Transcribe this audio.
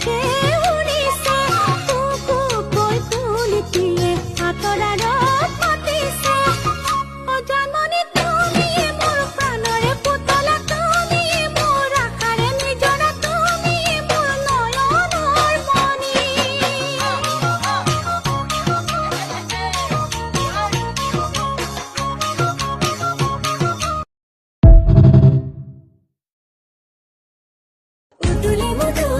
আকাশে উৰিছে কুকু কৈ কুলিটিয়ে আতৰাৰত মাতিছে অজাননি তুমি মোৰ প্ৰাণৰে পুতলা তুমি মোৰ আশাৰে নিজৰা তুমি মোৰ নয়নৰ মণি উদুলি মুদুলি